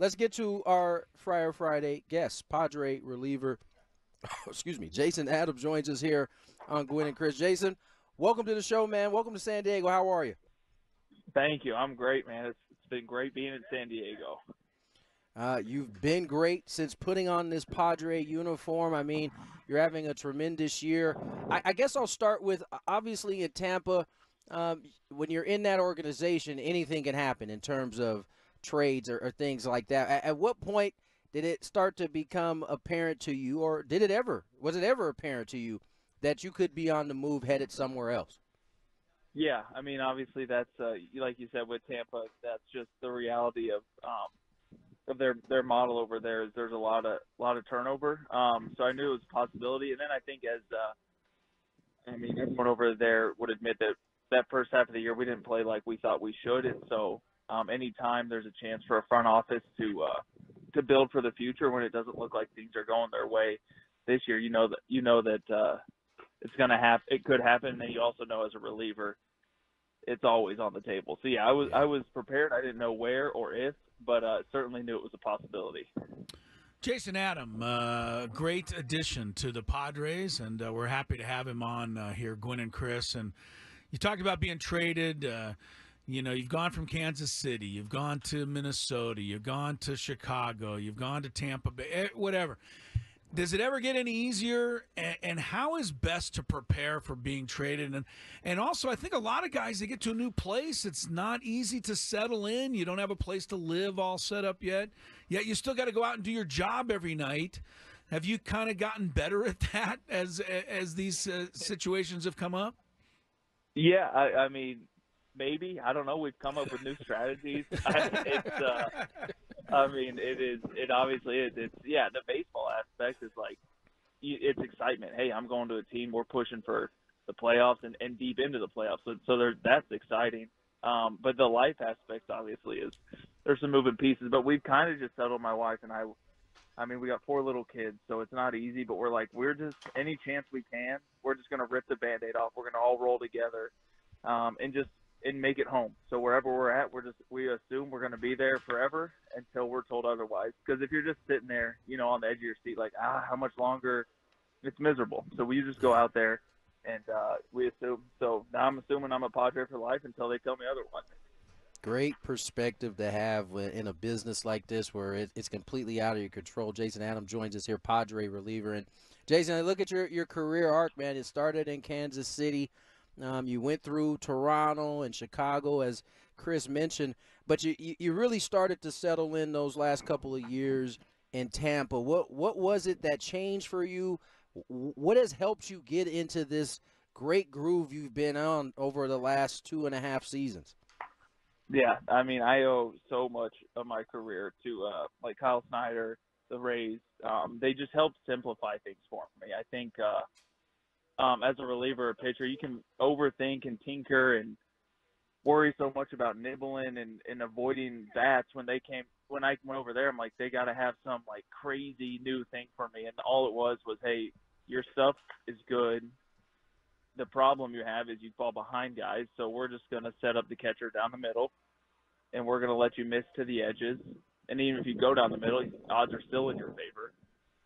let's get to our Friar Friday guest, Padre reliever. Excuse me, Jason Adams joins us here on Gwynn and Chris. Jason, welcome to the show, man. Welcome to San Diego. How are you? Thank you. I'm great, man. It's been great being in San Diego. You've been great since putting on this Padre uniform. I mean, you're having a tremendous year. I guess I'll start with obviously in Tampa. When you're in that organization, anything can happen in terms of trades or things like that. At what point did it start to become apparent to you, or was it ever apparent to you that you could be on the move headed somewhere else? Yeah, I mean, obviously that's like you said with Tampa, that's just the reality of their model over there. Is there's a lot of turnover. So I knew it was a possibility, and then I think as I mean, everyone over there would admit that that first half of the year we didn't play like we thought we should, and so anytime there's a chance for a front office to build for the future when it doesn't look like things are going their way this year, you know that it's gonna happen. It could happen, and you also know as a reliever, it's always on the table. So yeah, I was prepared. I didn't know where or if, but certainly knew it was a possibility. Jason Adam, great addition to the Padres, and we're happy to have him on here, Gwynn and Chris. And you talked about being traded. You've gone from Kansas City, you've gone to Minnesota, you've gone to Chicago, you've gone to Tampa Bay, whatever. Does it ever get any easier? And how is best to prepare for being traded? And also, I think a lot of guys, they get to a new place. It's not easy to settle in. You don't have a place to live all set up yet. Yet you still got to go out and do your job every night. Have you kind of gotten better at that as these situations have come up? Yeah, I mean, maybe. I don't know. We've come up with new strategies. I mean, it obviously is. It's, yeah, the baseball aspect is like, it's excitement. Hey, I'm going to a team. We're pushing for the playoffs and deep into the playoffs. So that's exciting. But the life aspect obviously is, there's some moving pieces, but we've kind of just settled, my wife and I mean, we got 4 little kids, so it's not easy, but we're like, we're just, any chance we can, we're just going to rip the Band-Aid off. We're going to all roll together and make it home. So wherever we're at, we assume we're going to be there forever until we're told otherwise. Because if you're just sitting there, on the edge of your seat, like, how much longer, it's miserable. So we just go out there and we assume. So now I'm assuming I'm a Padre for life until they tell me otherwise. Great perspective to have in a business like this where it's completely out of your control. Jason Adam joins us here, Padre reliever. And Jason, I look at your career arc, man. It started in Kansas City. You went through Toronto and Chicago, as Chris mentioned, but you really started to settle in those last couple of years in Tampa. What was it that changed for you? What has helped you get into this great groove you've been on over the last 2.5 seasons? Yeah, I mean, I owe so much of my career to like Kyle Snyder, the Rays. They just helped simplify things for me. I think as a reliever or pitcher, you can overthink and tinker and worry so much about nibbling and avoiding bats. When I went over there, I'm like, they got to have some like crazy new thing for me. And all it was, hey, your stuff is good. The problem you have is you fall behind guys. So we're just going to set up the catcher down the middle and we're going to let you miss to the edges. And even if you go down the middle, odds are still in your favor.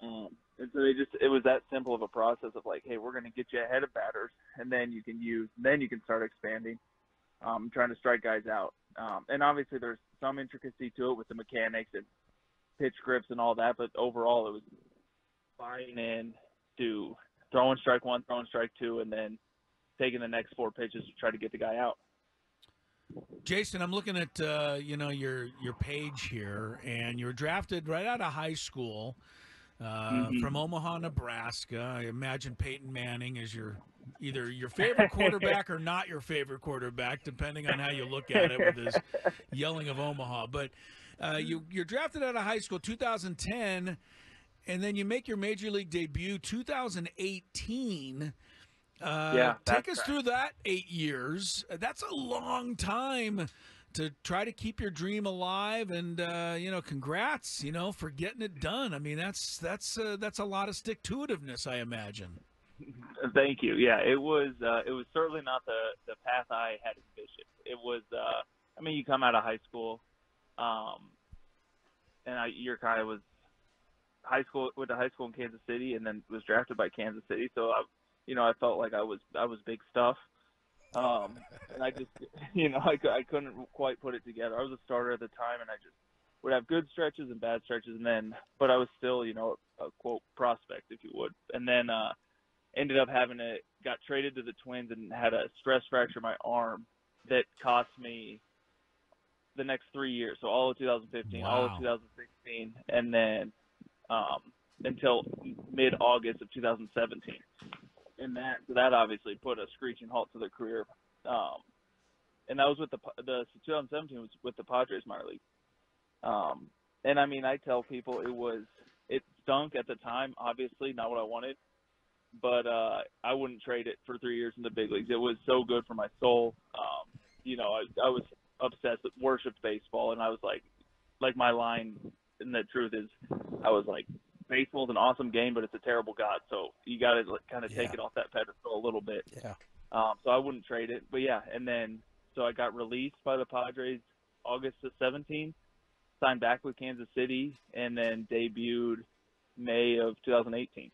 And so it was that simple of a process of like, hey, we're going to get you ahead of batters, and then you can start expanding, trying to strike guys out. And obviously there's some intricacy to it with the mechanics and pitch grips and all that, but overall it was buying in to throwing strike 1, throwing strike 2, and then taking the next 4 pitches to try to get the guy out. Jason, I'm looking at your page here, and you were drafted right out of high school. From Omaha, Nebraska. I imagine Peyton Manning is either your favorite quarterback or not your favorite quarterback, depending on how you look at it with his yelling of Omaha. But you're drafted out of high school 2010, and then you make your major league debut 2018. Take us through that 8 years. That's a long time to try to keep your dream alive, and congrats, for getting it done. I mean, that's a lot of stick-to-itiveness, I imagine. Thank you. Yeah, it was certainly not the path I had envisioned. It was, you come out of high school, and year kind of was went to high school in Kansas City, and then was drafted by Kansas City. So I felt like I was big stuff. And I just, I couldn't quite put it together. I was a starter at the time, and I just would have good stretches and bad stretches, but I was still, a quote prospect, if you would. And then ended up got traded to the Twins and had a stress fracture in my arm that cost me the next 3 years. So all of 2015, all of 2016, and then until mid-August of 2017. And that obviously put a screeching halt to the career. And that was with the 2017 was with the Padres minor league. And I mean, I tell people it stunk at the time, obviously not what I wanted, but I wouldn't trade it for 3 years in the big leagues. It was so good for my soul. I was obsessed with worshipped baseball, and I was like my line, and the truth is, I was like, baseball's an awesome game, but it's a terrible god. So you got to kind of take it off that pedestal a little bit. Yeah. So I wouldn't trade it, but yeah. And then, so I got released by the Padres August of 17, signed back with Kansas City, and then debuted May of 2018.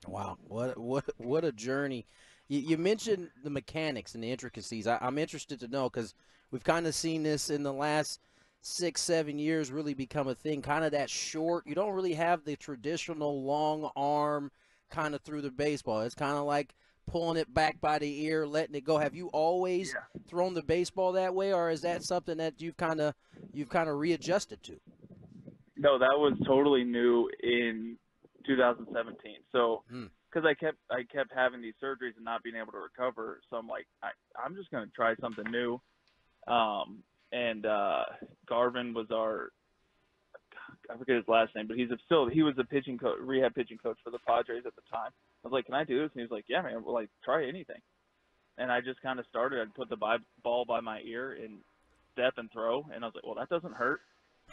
Wow. What a journey. You mentioned the mechanics and the intricacies. I'm interested to know, because we've kind of seen this in the last 6-7 years really become a thing, kind of that short. You don't really have the traditional long arm kind of through the baseball. It's kind of like pulling it back by the ear, letting it go. Have you always thrown the baseball that way, or is that something that you've kind of readjusted to? No, that was totally new in 2017. So because I kept having these surgeries and not being able to recover, so I'm like, I'm just going to try something new. And Garvin was I forget his last name, but he was a pitching coach, rehab pitching coach for the Padres at the time. I was like, can I do this? And he was like, yeah, man, well, try anything. And I just kind of started. I'd put the ball by my ear and step and throw. And I was like, well, that doesn't hurt.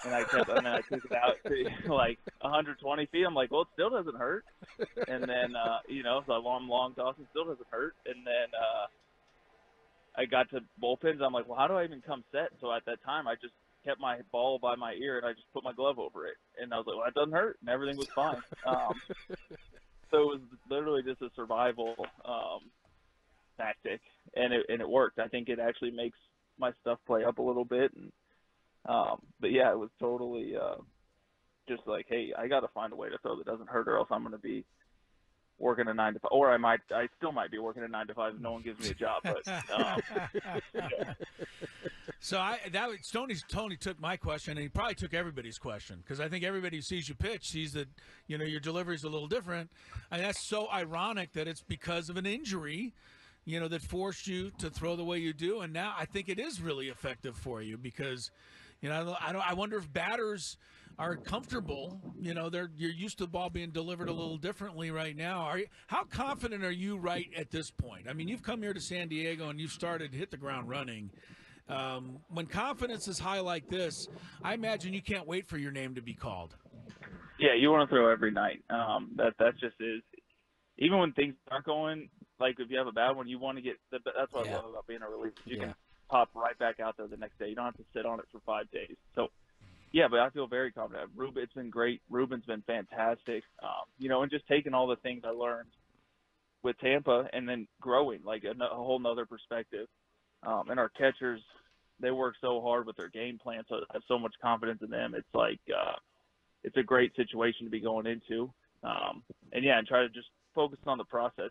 And I took it out to 120 feet. I'm like, well, it still doesn't hurt. And then, so long toss, it still doesn't hurt. And then I got to bullpens. I'm like, well, how do I even come set? So at that time, I just kept my ball by my ear and I just put my glove over it. And I was like, well, that doesn't hurt. And everything was fine. So it was literally just a survival tactic, and it worked. I think it actually makes my stuff play up a little bit. And but yeah, it was totally just like, hey, I got to find a way to throw that doesn't hurt, or else I'm going to be working a 9 to 5, or I still might be working a 9 to 5 if no one gives me a job. But yeah. So Tony took my question, and he probably took everybody's question, because I think everybody who sees you pitch sees that your delivery is a little different, and that's so ironic that it's because of an injury, that forced you to throw the way you do, and now I think it is really effective for you, because I wonder if batters are comfortable. You're used to the ball being delivered a little differently right now. How confident are you right at this point? I mean, you've come here to San Diego and you've started to hit the ground running. When confidence is high like this, I imagine you can't wait for your name to be called. Yeah, you want to throw every night. That just is. Even when things aren't going, like if you have a bad one, you want to get. That's what I love about being a reliever. You can pop right back out there the next day. You don't have to sit on it for 5 days. So, yeah, but I feel very confident. It's been great. Ruben's been fantastic. And just taking all the things I learned with Tampa and then growing, like a whole nother perspective. And our catchers, they work so hard with their game plan, so I have so much confidence in them. It's like it's a great situation to be going into. And try to just focus on the process.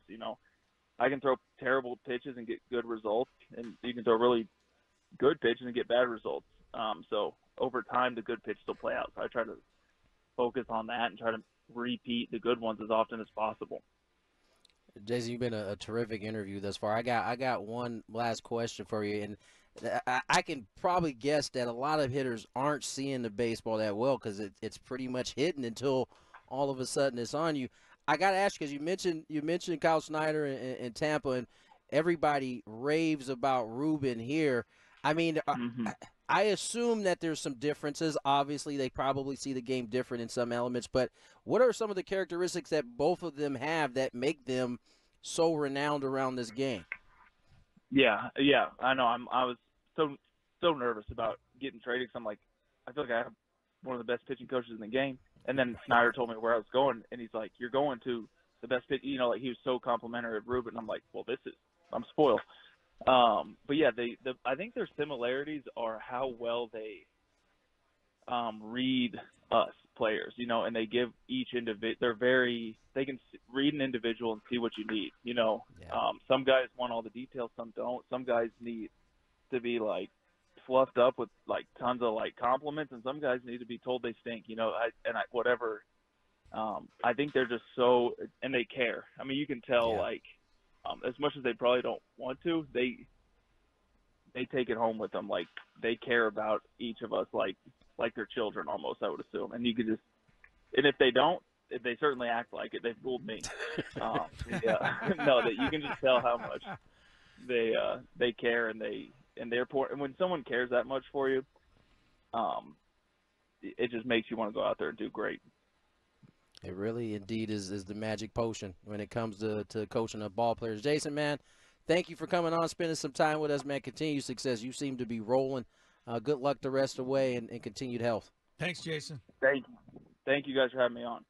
I can throw terrible pitches and get good results, and you can throw really good pitches and get bad results. So over time, the good pitches will play out. So I try to focus on that and try to repeat the good ones as often as possible. Jason, you've been a terrific interview thus far. I got one last question for you, and I can probably guess that a lot of hitters aren't seeing the baseball that well, because it's pretty much hidden until all of a sudden it's on you. I got to ask you, because you mentioned Kyle Snyder in Tampa, and everybody raves about Ruben here. I mean, I assume that there's some differences. Obviously, they probably see the game different in some elements, but what are some of the characteristics that both of them have that make them so renowned around this game? Yeah, I know. I was so nervous about getting traded, because I'm like, I feel like I have one of the best pitching coaches in the game. And then Snyder told me where I was going, and he's like, you're going to the best pitch. You know, like he was so complimentary of Ruben. I'm like, well, I'm spoiled. But yeah, I think their similarities are how well they read us players, you know, and they give each individual. They can read an individual and see what you need. You know, some guys want all the details, some don't. Some guys need to be like fluffed up with like tons of like compliments, and some guys need to be told they stink. You know, whatever. I think they're just so, and they care. I mean, you can tell like as much as they probably don't want to, they take it home with them. Like they care about each of us like their children almost, I would assume. And you could just, and if they don't, if they certainly act like it, they've fooled me. No, that you can just tell how much they care, and they're important. And when someone cares that much for you, it just makes you want to go out there and do great. It really indeed is the magic potion when it comes to coaching up ball players. Jason, man, thank you for coming on, spending some time with us, man. Continued success. You seem to be rolling. Good luck the rest of the way, and continued health. Thanks, Jason. Thank you guys for having me on.